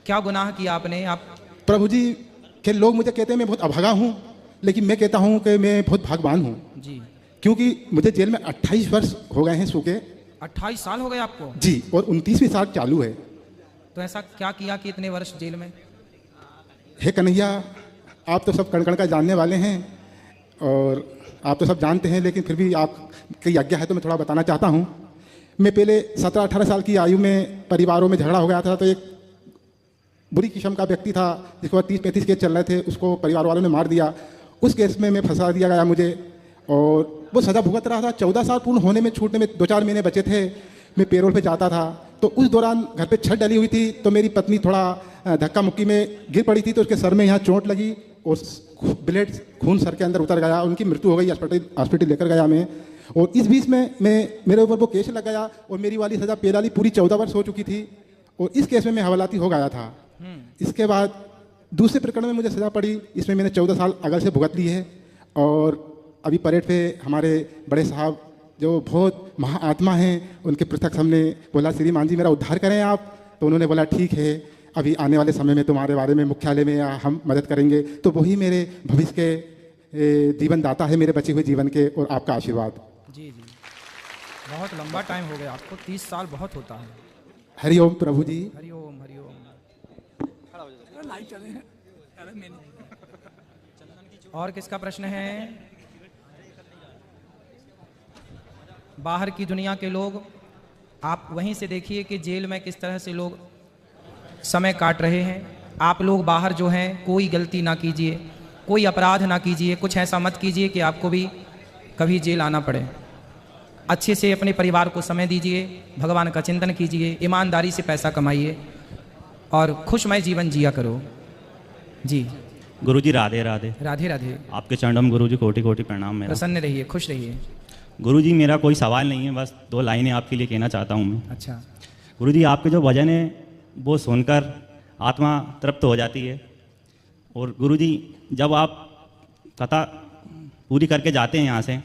क्या गुनाह किया आपने? आप प्रभु जी के लोग मुझे कहते हैं मैं बहुत अभागा हूँ, लेकिन मैं कहता हूँ कि मैं बहुत भागवान हूँ, जी क्योंकि मुझे जेल में 28 वर्ष हो गए हैं सूखे। 28 साल हो गए आपको? जी, और 29वीं साल चालू है। तो ऐसा क्या किया कि इतने वर्ष जेल में? हे कन्हैया, आप तो सब कण कण का जानने वाले हैं और आप तो सब जानते हैं, लेकिन फिर भी आपकी आज्ञा है तो मैं थोड़ा बताना चाहता हूँ। मैं पहले 17-18 साल की आयु में परिवारों में झगड़ा हो गया था, तो एक बुरी किस्म का व्यक्ति था जिसको 30-35 केस चल रहे थे, उसको परिवार वालों ने मार दिया। उस केस में मैं फंसा दिया गया मुझे, और वो सज़ा भुगत रहा था। 14 साल पूर्ण होने में छूटने में 2-4 महीने बचे थे। मैं पेरोल पे जाता था, तो उस दौरान घर पे छत डली हुई थी, तो मेरी पत्नी थोड़ा धक्का मुक्की में गिर पड़ी थी, तो उसके सर में यहाँ चोट लगी और ब्लड खून सर के अंदर उतर गया, उनकी मृत्यु हो गई। हॉस्पिटल लेकर गया मैं, और इस बीच में मेरे ऊपर वो केस लग गया और मेरी वाली सज़ा पेराली पूरी 14 वर्ष हो चुकी थी, और इस केस में मैं हवालाती हो गया था। इसके बाद दूसरे प्रकरण में मुझे सज़ा पड़ी, इसमें मैंने 14 साल अगल से भुगत ली है। और अभी परेड पे हमारे बड़े साहब जो बहुत महाआत्मा हैं, उनके पृथक हमने बोला श्रीमान जी मेरा उद्धार करें आप, तो उन्होंने बोला ठीक है, अभी आने वाले समय में तुम्हारे बारे में मुख्यालय में हम मदद करेंगे। तो वही मेरे भविष्य के जीवन दाता है, मेरे बचे हुए जीवन के, और आपका आशीर्वाद। जी जी, बहुत लंबा टाइम हो गया आपको, 30 साल बहुत होता है। हरिओम प्रभु जी। हरिओम हरिओम। और किसका प्रश्न है? बाहर की दुनिया के लोग, आप वहीं से देखिए कि जेल में किस तरह से लोग समय काट रहे हैं। आप लोग बाहर जो हैं, कोई गलती ना कीजिए, कोई अपराध ना कीजिए, कुछ ऐसा मत कीजिए कि आपको भी कभी जेल आना पड़े। अच्छे से अपने परिवार को समय दीजिए, भगवान का चिंतन कीजिए, ईमानदारी से पैसा कमाइए और खुशमय जीवन जिया करो। जी गुरुजी राधे राधे। राधे राधे। आपके चरणों में गुरुजी कोटि कोटि प्रणाम। मेरा प्रसन्न रहिए, खुश रहिए। गुरुजी मेरा कोई सवाल नहीं है, बस 2 लाइनें आपके लिए कहना चाहता हूँ मैं। अच्छा। गुरुजी आपके जो भजन है वो सुनकर आत्मा तृप्त हो जाती है, और गुरुजी जब आप कथा पूरी करके जाते हैं यहाँ से,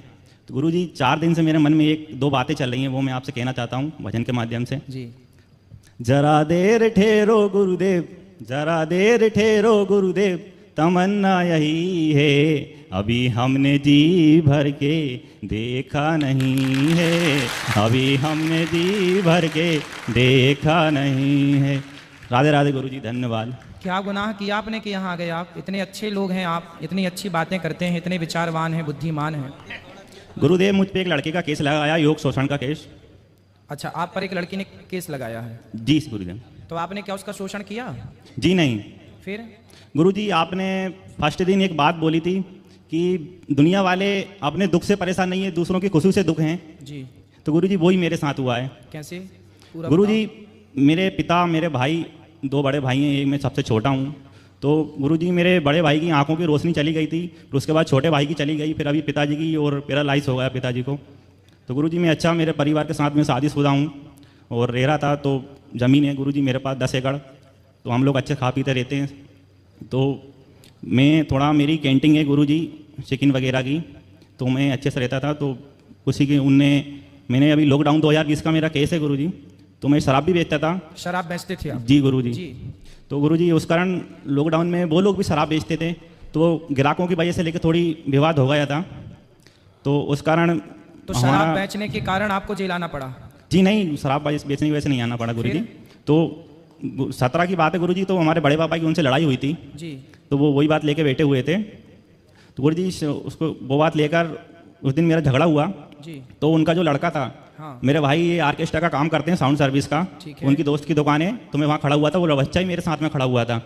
तो गुरुजी 4 दिन से मेरे मन में 1-2 बातें चल रही हैं, वो मैं आपसे कहना चाहता हूँ भजन के माध्यम से। जी। जरा देर ठहरो गुरुदेव, जरा देर ठहरो गुरुदेव, तमन्ना यही है, अभी हमने जी भर के देखा नहीं है, अभी हमने जी भर के देखा नहीं है। राधे राधे गुरुजी, धन्यवाद। क्या गुनाह किया आपने कि यहाँ आ गए? आप इतने अच्छे लोग हैं, आप इतनी अच्छी बातें करते हैं, इतने विचारवान हैं, बुद्धिमान हैं। गुरुदेव मुझ पे एक लड़के का केस लगाया, योग शोषण का केस। अच्छा, आप पर एक लड़की ने केस लगाया है? जी गुरुदेव। तो आपने क्या उसका शोषण किया? जी नहीं। फिर? गुरुजी आपने फर्स्ट दिन एक बात बोली थी कि दुनिया वाले अपने दुख से परेशान नहीं है, दूसरों की खुशी से दुख हैं। जी। तो गुरुजी वही मेरे साथ हुआ है। कैसे? गुरुजी मेरे पिता, मेरे भाई, 2 बड़े भाई हैं, एक मैं सबसे छोटा हूँ। तो गुरुजी मेरे बड़े भाई की आंखों की रोशनी चली गई थी, फिर उसके बाद छोटे भाई की चली गई, फिर अभी पिताजी की, और पैरालाइज हो गया पिताजी को। तो गुरुजी मैं अच्छा मेरे परिवार के साथ में शादीशुदा हूँ और रह रहा था। तो ज़मीन है गुरुजी मेरे पास 10 एकड़, तो हम लोग अच्छे खा पीते रहते हैं। तो मैं थोड़ा, मेरी कैंटीन है गुरुजी चिकन वगैरह की, तो मैं अच्छे से रहता था। तो उसी के मैंने अभी लॉकडाउन 2020 का मेरा केस है गुरुजी, तो मैं शराब भी बेचता था। शराब बेचते थे आप? जी गुरुजी। जी। तो गुरुजी उस कारण लॉकडाउन में वो लोग भी शराब बेचते थे, तो ग्राहकों की वजह से लेकर थोड़ी विवाद हो गया था, तो उस कारण। तो शराब बेचने के कारण आपको जेल आना पड़ा? जी नहीं, शराब बेचने की वजह से नहीं आना पड़ा गुरुजी। तो 17 की बात है गुरुजी, तो हमारे बड़े पापा की उनसे लड़ाई हुई थी। जी। तो वो वही बात लेके बैठे हुए थे, तो गुरुजी उसको वो बात लेकर उस दिन मेरा झगड़ा हुआ। जी। तो उनका जो लड़का था, हाँ। मेरे भाई ये ऑर्केस्ट्रा का काम करते हैं, साउंड सर्विस का, उनकी दोस्त की दुकान है, तो मैं वहाँ खड़ा हुआ था, वो बच्चा ही मेरे साथ में खड़ा हुआ था।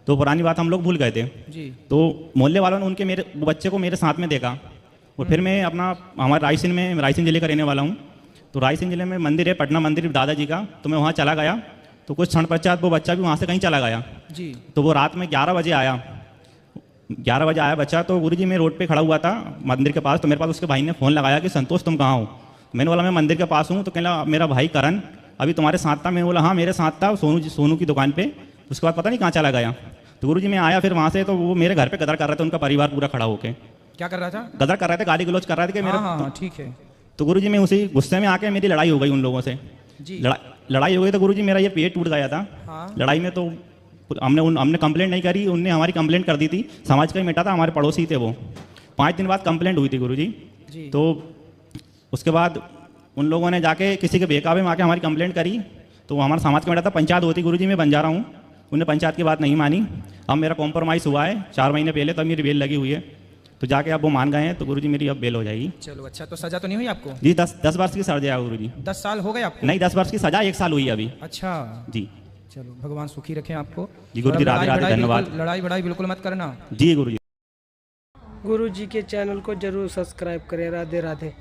तो पुरानी बात हम लोग भूल गए थे। जी। तो मोहल्ले वालों ने मेरे बच्चे को मेरे साथ में देखा, और फिर मैं हमारे रायसेन जिले का रहने वाला हूँ। तो रायसेन जिले में मंदिर है, पटना मंदिर दादाजी का, तो मैं वहाँ चला गया। तो कुछ क्षण पश्चात वो बच्चा भी वहाँ से कहीं चला गया। जी। तो वो रात में 11 बजे आया, 11 बजे आया बच्चा। तो गुरुजी मैं रोड पे खड़ा हुआ था मंदिर के पास, तो मेरे पास उसके भाई ने फ़ोन लगाया कि संतोष तुम कहाँ हो? मैंने बोला मैं मंदिर के पास हूँ। तो कहला मेरा भाई करण अभी तुम्हारे साथ था? मैं बोला हाँ मेरे साथ था, सोनू की दुकान पे। उसके बाद पता नहीं कहाँ चला गया। तो गुरुजी मैं आया फिर वहाँ से, तो वो मेरे घर पे गदर कर रहे थे, उनका परिवार पूरा खड़ा होके। क्या कर रहा था? गदर कर रहे थे, गाली गलौज कर रहे थे कि मेरा। हाँ, ठीक है। तो गुरुजी मैं उसी गुस्से में आके मेरी लड़ाई हो गई उन लोगों से। जी। लड़ाई हो गई तो गुरुजी मेरा ये पेट टूट गया था। हाँ। लड़ाई में तो हमने कंप्लेंट नहीं करी, उनने हमारी कंप्लेंट कर दी थी। समाज का ही मिटा था, हमारे पड़ोसी थे वो। 5 दिन बाद कंप्लेंट हुई थी गुरुजी। तो उसके बाद उन लोगों ने जाके किसी के बेकाबे में आके हमारी कंप्लेंट करी, तो हमारा समाज का मिटा था। पंचायत होती गुरुजी, मैं बन जा रहा हूँ, उन्होंने पंचायत की बात नहीं मानी। अब मेरा कॉम्प्रोमाइज़ हुआ है 4 महीने पहले, तब मेरी बेल लगी हुई है। तो जाके अब वो मान गए हैं, तो गुरुजी मेरी अब बेल हो जाएगी। चलो अच्छा, तो सजा तो नहीं हुई आपको? जी 10 वर्ष की सजा है गुरुजी। 10 साल हो गए आपको? नहीं, 10 वर्ष की सजा 1 साल हुई है अभी। अच्छा जी। चलो, भगवान सुखी रखें आपको। जी गुरुजी, और अब राधे राधे, धन्यवाद। लड़ाई बड़ाई बिल्कुल मत करना। जी गुरुजी। गुरु जी के चैनल को जरूर सब्सक्राइब करें। राधे राधे।